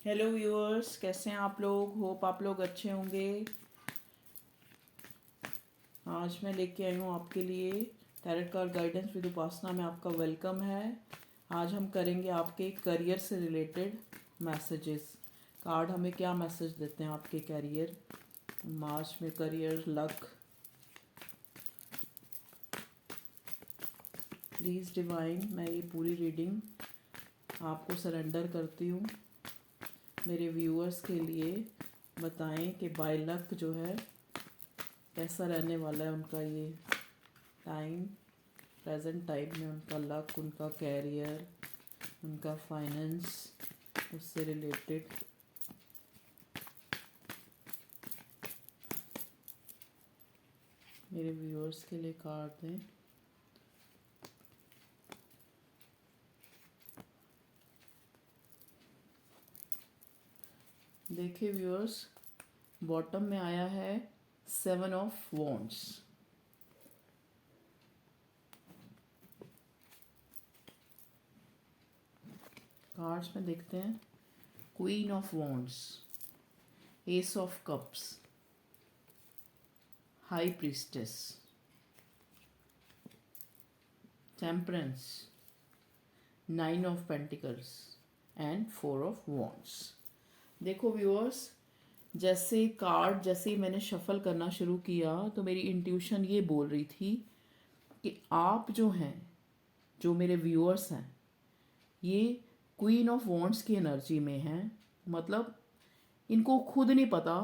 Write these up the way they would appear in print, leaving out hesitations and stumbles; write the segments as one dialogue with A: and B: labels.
A: Hello viewers, कैसे हैं आप लोग। होप आप लोग अच्छे होंगे। आज मैं लेके आई हूँ आपके लिए टैरोट कार्ड गाइडेंस विद उपासना में आपका वेलकम है। आज हम करेंगे आपके करियर से रिलेटेड मैसेजेस। कार्ड हमें क्या मैसेज देते हैं आपके करियर मार्च में, करियर लक। प्लीज़ डिवाइन, मैं ये पूरी रीडिंग आपको सरेंडर करती हूँ। मेरे व्यूअर्स के लिए बताएं कि बाय लक जो है कैसा रहने वाला है उनका ये टाइम, प्रेजेंट टाइम में उनका लक, उनका कैरियर, उनका फाइनेंस, उससे रिलेटेड। मेरे व्यूअर्स के लिए कार्ड दें। देखिए व्यूअर्स, बॉटम में आया है 7 ऑफ वॉन्ड्स। कार्ड्स में देखते हैं queen of wands, S of cups, high priestess, temperance, 9 of pentacles and 4 of wands. देखो व्यूअर्स, जैसे ही मैंने शफल करना शुरू किया तो मेरी इंट्यूशन ये बोल रही थी कि आप जो हैं, जो मेरे व्यूअर्स हैं, ये क्वीन ऑफ वॉन्ड्स की एनर्जी में हैं। मतलब इनको खुद नहीं पता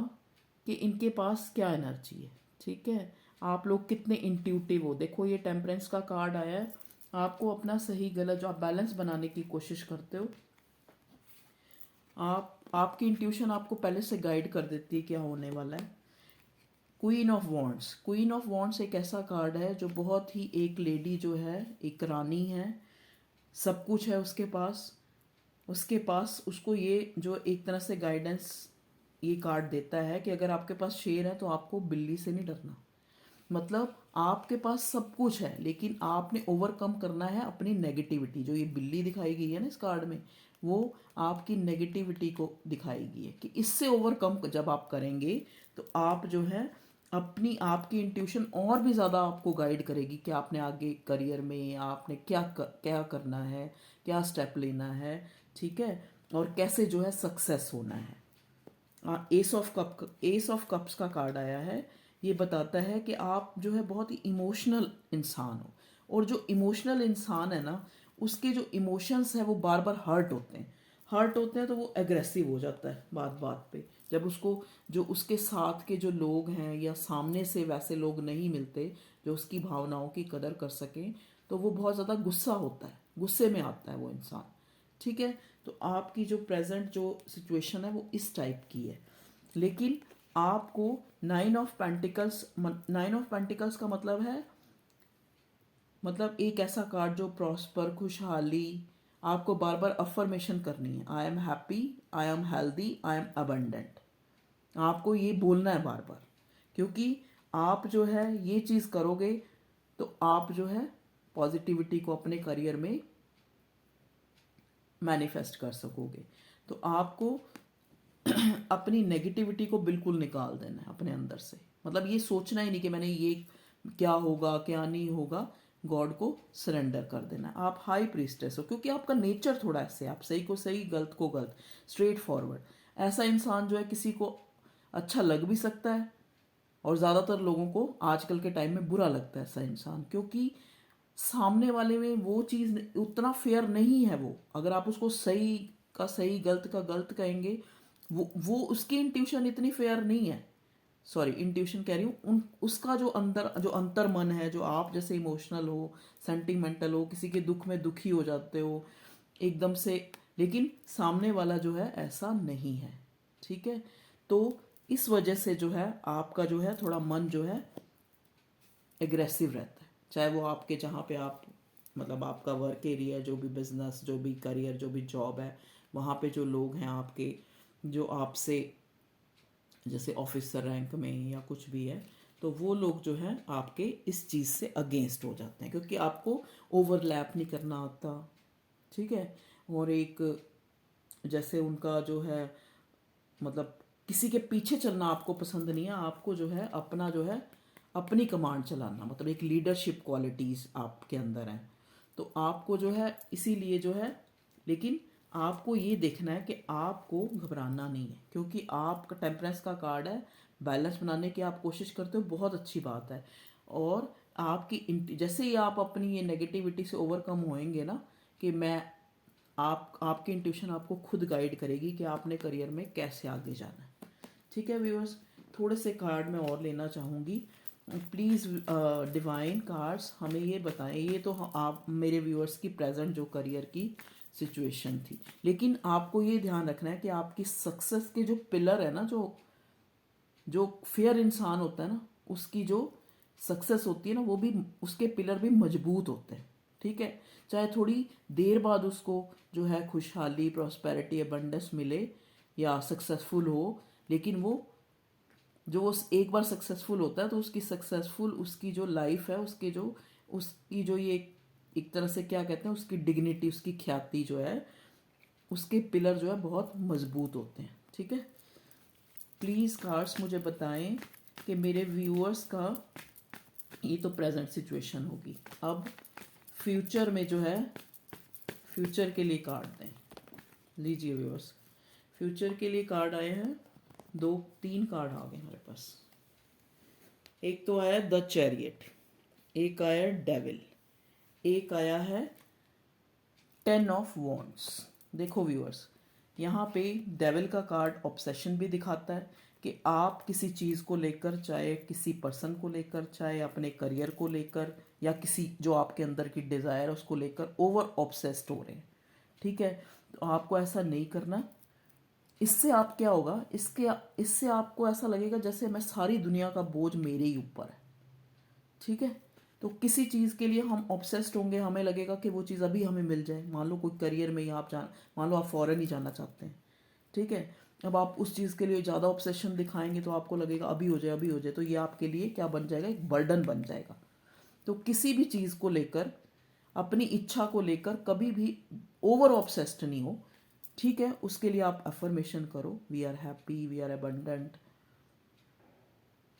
A: कि इनके पास क्या एनर्जी है। ठीक है, आप लोग कितने इंट्यूटिव हो। देखो ये टेम्परेंस का कार्ड आया है। आपको अपना सही गलत जो आप बैलेंस बनाने की कोशिश करते हो, आपकी इंट्यूशन आपको पहले से गाइड कर देती है क्या होने वाला है। Queen of wands, queen of wands एक ऐसा कार्ड है जो बहुत ही, एक लेडी जो है, एक रानी है, सब कुछ है उसके पास। उसको ये जो एक तरह से गाइडेंस ये कार्ड देता है कि अगर आपके पास शेर है तो आपको बिल्ली से नहीं डरना। मतलब आपके पास सब कुछ है लेकिन आपने ओवरकम करना है अपनी नेगेटिविटी। जो ये बिल्ली दिखाई गई है ना इस कार्ड में, वो आपकी नेगेटिविटी को दिखाई गई है कि इससे ओवरकम जब आप करेंगे तो आप जो है अपनी, आपकी इंट्यूशन और भी ज़्यादा आपको गाइड करेगी कि आपने आगे करियर में आपने क्या करना है, क्या स्टेप लेना है। ठीक है, और कैसे जो है सक्सेस होना है। एस ऑफ कप्स का कार्ड आया है। ये बताता है कि आप जो है बहुत ही इमोशनल इंसान हो, और जो इमोशनल इंसान है ना, उसके जो इमोशंस है वो बार बार हर्ट होते हैं तो वो एग्रेसिव हो जाता है बात बात पे। जब उसको, जो उसके साथ के जो लोग हैं या सामने से वैसे लोग नहीं मिलते जो उसकी भावनाओं की कदर कर सकें, तो वो बहुत ज़्यादा गुस्सा होता है, गुस्से में आता है वो इंसान। ठीक है, तो आपकी जो प्रेजेंट जो सिचुएशन है वो इस टाइप की है। लेकिन आपको 9 ऑफ पेंटिकल्स का मतलब है, मतलब एक ऐसा कार्ड जो प्रॉस्पर, खुशहाली, आपको बार बार अफर्मेशन करनी है। I am happy, I am healthy, I am abundant. आपको ये बोलना है बार बार, क्योंकि आप जो है ये चीज़ करोगे तो आप जो है पॉजिटिविटी को अपने करियर में मैनिफेस्ट कर सकोगे। तो आपको अपनी नेगेटिविटी को बिल्कुल निकाल देना है अपने अंदर से। मतलब ये सोचना ही नहीं कि मैंने ये क्या होगा क्या नहीं होगा, गॉड को सरेंडर कर देना है। आप हाई प्रीस्टेस हो क्योंकि आपका नेचर थोड़ा ऐसे, आप सही को सही, गलत को गलत, स्ट्रेट फॉरवर्ड। ऐसा इंसान जो है किसी को अच्छा लग भी सकता है, और ज़्यादातर लोगों को आजकल के टाइम में बुरा लगता है ऐसा इंसान, क्योंकि सामने वाले में वो चीज़ उतना फेयर नहीं है। वो अगर आप उसको सही का सही, गलत का गलत कहेंगे, वो उसकी इंट्यूशन इतनी फेयर नहीं है। सॉरी, इंट्यूशन कह रही हूँ, उन उसका जो अंदर, जो अंतर मन है, जो आप जैसे इमोशनल हो, सेंटिमेंटल हो, किसी के दुख में दुखी हो जाते हो एकदम से, लेकिन सामने वाला जो है ऐसा नहीं है। ठीक है, तो इस वजह से जो है आपका जो है थोड़ा मन जो है एग्रेसिव रहता है। चाहे वो आपके, जहाँ पे आप, मतलब आपका वर्क एरिया, जो भी बिजनेस, जो भी करियर, जो भी जॉब है, वहाँ पे जो लोग हैं आपके, जो आपसे जैसे ऑफिसर रैंक में या कुछ भी है, तो वो लोग जो हैं आपके इस चीज़ से अगेंस्ट हो जाते हैं क्योंकि आपको ओवरलैप नहीं करना आता। ठीक है, और एक जैसे उनका जो है मतलब किसी के पीछे चलना आपको पसंद नहीं है, आपको जो है अपना जो है अपनी कमांड चलाना, मतलब एक लीडरशिप क्वालिटीज़ आपके अंदर हैं। तो आपको जो है इसीलिए जो है, लेकिन आपको ये देखना है कि आपको घबराना नहीं है, क्योंकि आपका टेम्परेंस का कार्ड है। बैलेंस बनाने की आप कोशिश करते हो, बहुत अच्छी बात है। और आपकी जैसे ही आप अपनी ये नेगेटिविटी से ओवरकम होएंगे ना, कि मैं आपकी इंट्यूशन आपको खुद गाइड करेगी कि आपने करियर में कैसे आगे जाना है। ठीक है व्यूअर्स, थोड़े से कार्ड मैं और लेना चाहूँगी। प्लीज़ डिवाइन कार्ड्स हमें ये बताएं, ये तो आप मेरे व्यूअर्स की प्रेजेंट जो करियर की सिचुएशन थी, लेकिन आपको ये ध्यान रखना है कि आपकी सक्सेस के जो पिलर है ना, जो जो फेयर इंसान होता है ना, उसकी जो सक्सेस होती है ना, वो भी उसके पिलर भी मजबूत होते हैं। ठीक है, चाहे थोड़ी देर बाद उसको जो है खुशहाली, प्रॉस्पेरिटी, अबंडेंस मिले या सक्सेसफुल हो, लेकिन वो जो वो एक बार सक्सेसफुल होता है तो उसकी सक्सेसफुल उसकी जो लाइफ है, उसकी जो ये एक तरह से क्या कहते हैं, उसकी डिग्निटी, उसकी ख्याति जो है, उसके पिलर जो है बहुत मजबूत होते हैं। ठीक है, प्लीज़ कार्ड्स मुझे बताएं कि मेरे व्यूअर्स का, ये तो प्रेजेंट सिचुएशन होगी, अब फ्यूचर में जो है, फ्यूचर के लिए कार्ड दें। लीजिए व्यूअर्स, फ्यूचर के लिए कार्ड आए हैं, 2-3 कार्ड आ गए हमारे पास। एक तो आया द चैरियट, एक आया डेविल, एक आया है 10 ऑफ वॉन्ड्स। देखो व्यूअर्स, यहाँ पे डेविल का कार्ड ऑब्सेशन भी दिखाता है कि आप किसी चीज़ को लेकर, चाहे किसी पर्सन को लेकर, चाहे अपने करियर को लेकर, या किसी जो आपके अंदर की डिज़ायर है उसको लेकर ओवर ऑब्सेस्ड हो रहे हैं। ठीक है, तो आपको ऐसा नहीं करना। इससे आप क्या होगा, इससे आपको ऐसा लगेगा जैसे मैं सारी दुनिया का बोझ मेरे ही ऊपर है। ठीक है, तो किसी चीज़ के लिए हम ऑब्सेस्ड होंगे, हमें लगेगा कि वो चीज़ अभी हमें मिल जाए। मान लो कोई करियर में ही आप मान लो आप फॉरेन ही जाना चाहते हैं। ठीक है, अब आप उस चीज़ के लिए ज़्यादा ऑब्सेशन दिखाएंगे तो आपको लगेगा अभी हो जाए, अभी हो जाए, तो ये आपके लिए क्या बन जाएगा, एक बर्डन बन जाएगा। तो किसी भी चीज़ को लेकर, अपनी इच्छा को लेकर कभी भी ओवर ऑब्सेस्ड नहीं हो। ठीक है, उसके लिए आप अफर्मेशन करो, we are happy, we are abundant,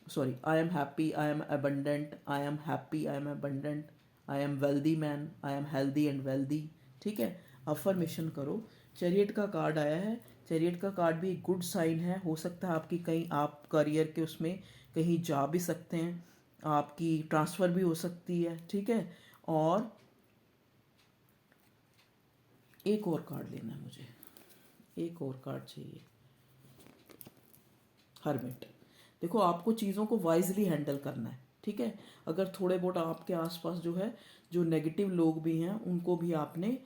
A: sorry, I am happy, I am abundant, I am happy, I am abundant, I am wealthy man, I am healthy and wealthy। ठीक है, अफर्मेशन करो। चैरियट का card आया है, chariot का card भी एक good sign है। हो सकता है आपकी कहीं, आप करियर के उसमें कहीं जा भी सकते हैं, आपकी ट्रांसफ़र भी हो सकती है। ठीक है, और एक और कार्ड लेना है मुझे, एक और कार्ड चाहिए, हर्मिट। देखो, आपको चीज़ों को वाइजली हैंडल करना है। ठीक है, अगर थोड़े बहुत आपके आसपास जो है, जो नेगेटिव लोग भी हैं, उनको भी आपने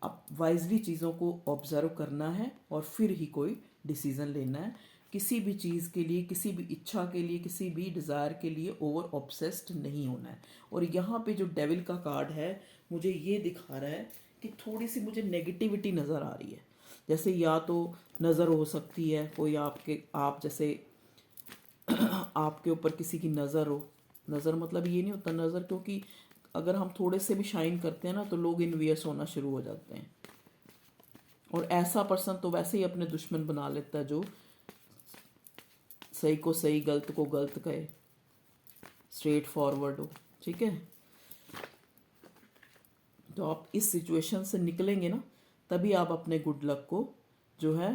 A: आप वाइजली चीज़ों को ऑब्जर्व करना है और फिर ही कोई डिसीज़न लेना है। किसी भी चीज़ के लिए, किसी भी इच्छा के लिए, किसी भी डिज़ायर के लिए ओवर ऑब्सेस्ड नहीं होना है। और यहाँ पे जो डेविल का कार्ड है, मुझे ये दिखा रहा है कि थोड़ी सी मुझे नेगेटिविटी नज़र आ रही है। जैसे या तो नज़र हो सकती है कोई आपके, आप जैसे आपके ऊपर किसी की नज़र हो। नज़र मतलब ये नहीं होता नज़र, क्योंकि अगर हम थोड़े से भी शाइन करते हैं ना तो लोग इन्वियस होना शुरू हो जाते हैं। और ऐसा पर्सन तो वैसे ही अपने दुश्मन बना लेता है जो सही को सही, गलत को गलत कहे, स्ट्रेट फॉरवर्ड हो। ठीक है, तो आप इस सिचुएशन से निकलेंगे ना, तभी आप अपने गुड लक को जो है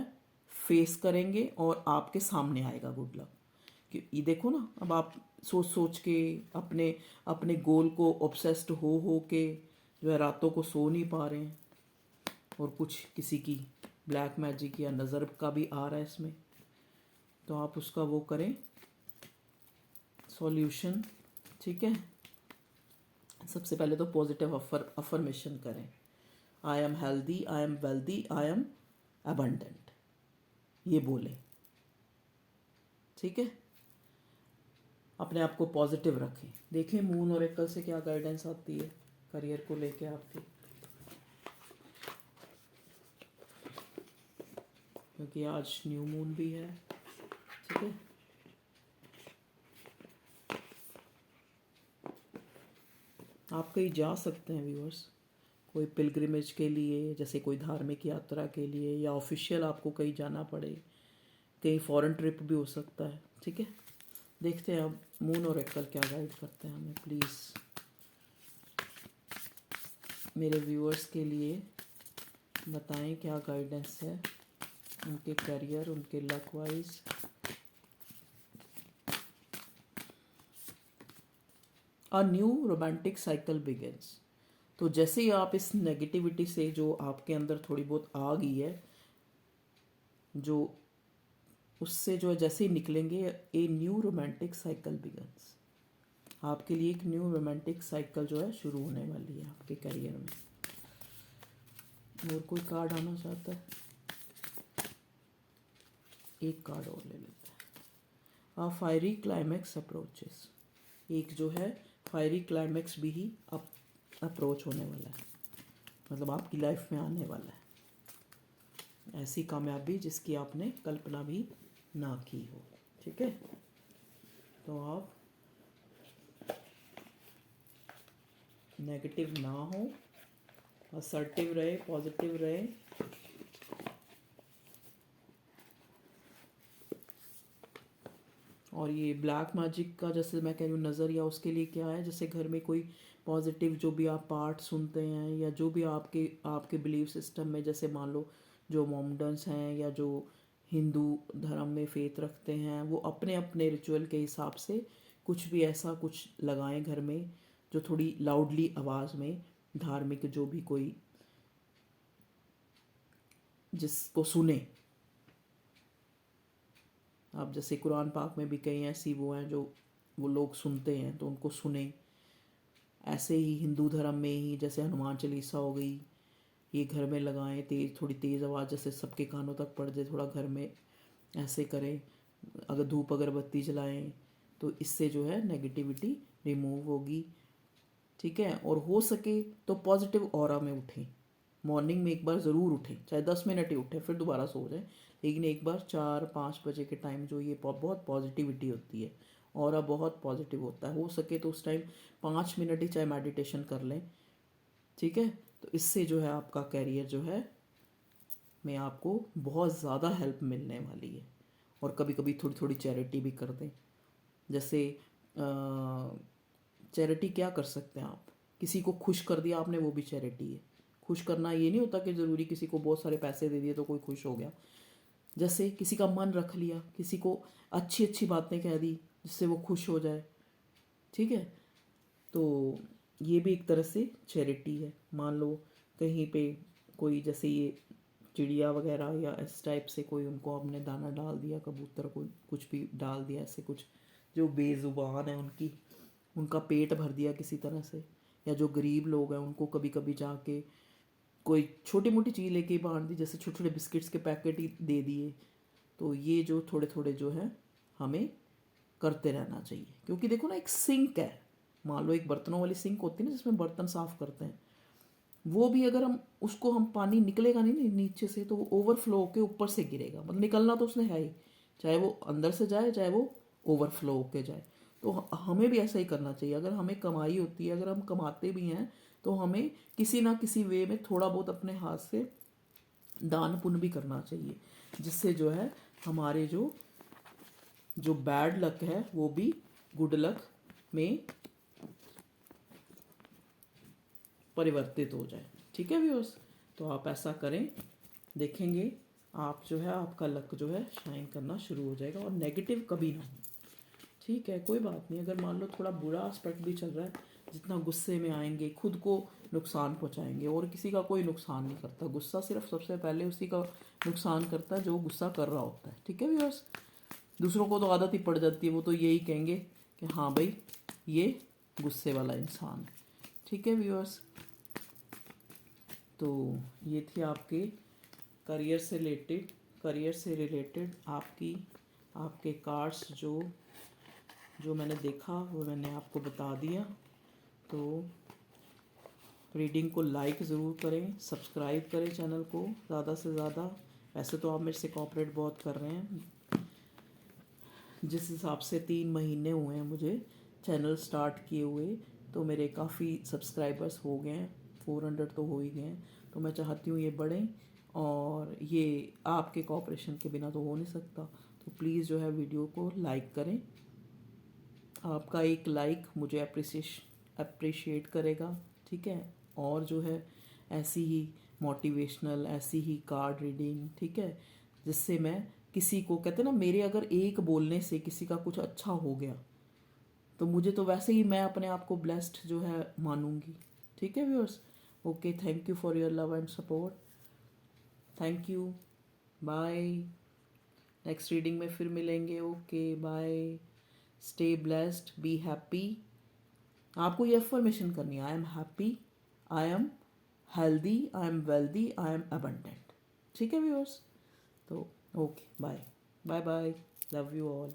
A: फेस करेंगे और आपके सामने आएगा गुड लक। कि ये देखो ना, अब आप सोच सोच के अपने अपने गोल को ऑब्सेस्ड हो के जो है रातों को सो नहीं पा रहे हैं, और कुछ किसी की ब्लैक मैजिक या नज़र का भी आ रहा है इसमें, तो आप उसका वो करें सॉल्यूशन। ठीक है, सबसे पहले तो पॉजिटिव अफर्मेशन करें, आई am healthy, I am wealthy, I am abundant, ये बोलें। ठीक है, अपने आप को पॉजिटिव रखें। देखें मून ओरेकल से क्या गाइडेंस आती है करियर को लेके आपके, क्योंकि आज न्यू मून भी है। ठीक है, आप कहीं जा सकते हैं व्यूअर्स, कोई पिलग्रिमेज के लिए, जैसे कोई धार्मिक यात्रा के लिए, या ऑफिशियल आपको कहीं जाना पड़े, कहीं फॉरेन ट्रिप भी हो सकता है। ठीक है, देखते हैं अब मून और ओरेकल क्या गाइड करते हैं हमें। प्लीज़ मेरे व्यूअर्स के लिए बताएं क्या गाइडेंस है उनके करियर, उनके luck wise. A new romantic cycle begins. तो जैसे ही आप इस नेगेटिविटी से जो आपके अंदर थोड़ी बहुत आ गई है, जो उससे जो है जैसे ही निकलेंगे, a new romantic cycle begins. आपके लिए एक न्यू रोमांटिक साइकिल जो है शुरू होने वाली है आपके करियर में। और कोई कार्ड आना चाहता है? एक कार्ड और ले लेते हैं। आ फायरी क्लाइमैक्स अप्रोचेस। एक जो है फायरी क्लाइमैक्स भी ही अप्रोच होने वाला है, मतलब आपकी लाइफ में आने वाला है ऐसी कामयाबी जिसकी आपने कल्पना भी ना की हो। ठीक है, तो आप नेगेटिव ना हो, असर्टिव रहे, पॉजिटिव रहे। और ये ब्लैक मैजिक का जैसे मैं कह रही हूँ नज़रिया, उसके लिए क्या है, जैसे घर में कोई पॉजिटिव जो भी आप पार्ट सुनते हैं, या जो भी आपके आपके बिलीफ सिस्टम में, जैसे मान लो जो मोमडन्स हैं या जो हिंदू धर्म में फेथ रखते हैं, वो अपने अपने रिचुअल के हिसाब से कुछ भी ऐसा कुछ लगाएं घर में जो थोड़ी लाउडली आवाज़ में धार्मिक जो भी कोई जिसको सुने। आप जैसे कुरान पाक में भी कई ऐसी वो हैं जो वो लोग सुनते हैं, तो उनको सुने। ऐसे ही हिंदू धर्म में ही जैसे हनुमान चालीसा हो गई, ये घर में लगाएं, तेज थोड़ी तेज़ आवाज़ जैसे सबके कानों तक पड़ जाए, थोड़ा घर में ऐसे करें। अगर धूप अगरबत्ती जलाएं तो इससे जो है नेगेटिविटी रिमूव होगी। ठीक है, और हो सके तो पॉजिटिव ऑरा में उठें। मॉर्निंग में एक बार ज़रूर उठें, चाहे 10 मिनट ही उठें, फिर दोबारा सो जाएं, लेकिन एक बार 4-5 बजे के टाइम जो ये बहुत पॉजिटिविटी होती है, ऑरा बहुत पॉजिटिव होता है। हो सके तो उस टाइम 5 मिनट ही चाहे मेडिटेशन कर लें। ठीक है, तो इससे जो है आपका कैरियर जो है में आपको बहुत ज़्यादा हेल्प मिलने वाली है। और कभी कभी थोड़ी थोड़ी चैरिटी भी कर दें। जैसे चैरिटी क्या कर सकते हैं आप, किसी को खुश कर दिया आपने, वो भी चैरिटी है। खुश करना ये नहीं होता कि ज़रूरी किसी को बहुत सारे पैसे दे दिए तो कोई खुश हो गया। जैसे किसी का मन रख लिया, किसी को अच्छी अच्छी बातें कह दी जिससे वो खुश हो जाए। ठीक है, तो ये भी एक तरह से चैरिटी है। मान लो कहीं पे कोई जैसे ये चिड़िया वगैरह या इस टाइप से कोई उनको आपने दाना डाल दिया, कबूतर को कुछ भी डाल दिया, ऐसे कुछ जो बेजुबान है उनका पेट भर दिया किसी तरह से। या जो गरीब लोग हैं उनको कभी कभी जाके कोई छोटी मोटी चीज़ लेके बांट दी, जैसे छोटे छोटे बिस्किट्स के पैकेट ही दे दिए। तो ये जो थोड़े थोड़े जो है हमें करते रहना चाहिए, क्योंकि देखो ना एक सिंक है, मान लो एक बर्तनों वाली सिंक होती है ना जिसमें बर्तन साफ करते हैं, वो भी अगर हम पानी निकलेगा नहीं नीचे से, तो वो ओवरफ्लो होके ऊपर से गिरेगा, मतलब निकलना तो उसने है ही, चाहे वो अंदर से जाए चाहे वो ओवरफ्लो होके जाए। तो हमें भी ऐसा ही करना चाहिए। अगर हमें कमाई होती है, अगर हम कमाते भी हैं, तो हमें किसी ना किसी वे में थोड़ा बहुत अपने हाथ से दान पुण्य भी करना चाहिए, जिससे जो है हमारे जो जो बैड लक है वो भी गुड लक में परिवर्तित हो जाए। ठीक है व्यूअर्स, तो आप ऐसा करें, देखेंगे आप जो है आपका लक जो है शाइन करना शुरू हो जाएगा, और नेगेटिव कभी ना हो। ठीक है, कोई बात नहीं। अगर मान लो थोड़ा बुरा एस्पेक्ट भी चल रहा है, जितना गुस्से में आएंगे खुद को नुकसान पहुंचाएंगे, और किसी का कोई नुकसान नहीं करता। गुस्सा सिर्फ सबसे पहले उसी का नुकसान करता है जो गुस्सा कर रहा होता है। ठीक है व्यूअर्स, दूसरों को तो आदत ही पड़ जाती है, वो तो यही कहेंगे कि हाँ भाई ये गुस्से वाला इंसान है। ठीक है व्यूअर्स, तो ये थी आपके करियर से रिलेटेड आपके कार्ड्स जो मैंने देखा वो मैंने आपको बता दिया। तो रीडिंग को लाइक ज़रूर करें, सब्सक्राइब करें चैनल को ज़्यादा से ज़्यादा। वैसे तो आप मेरे से कोऑपरेट बहुत कर रहे हैं, जिस हिसाब से 3 महीने हुए हैं मुझे चैनल स्टार्ट किए हुए, तो मेरे काफ़ी सब्सक्राइबर्स हो गए हैं। 400 तो हो ही गए हैं, तो मैं चाहती हूँ ये बढ़ें, और ये आपके कोऑपरेशन के बिना तो हो नहीं सकता। तो प्लीज़ जो है वीडियो को लाइक करें, आपका एक लाइक मुझे अप्रिशिएट करेगा, ठीक है। और जो है ऐसी ही मोटिवेशनल, ऐसी ही कार्ड रीडिंग, ठीक है, जिससे मैं किसी को, कहते हैं ना, मेरे अगर एक बोलने से किसी का कुछ अच्छा हो गया तो मुझे तो वैसे ही, मैं अपने आप को ब्लेस्ड जो है मानूंगी, ठीक है viewers. Okay, thank you for your love and support, thank you, bye. Next reading में फिर मिलेंगे। Okay, bye, stay blessed, be happy. आपको ये अफर्मेशन करनी है, I am happy, I am healthy, I am wealthy, I am abundant, ठीक है viewers. तो okay, bye bye bye, love you all.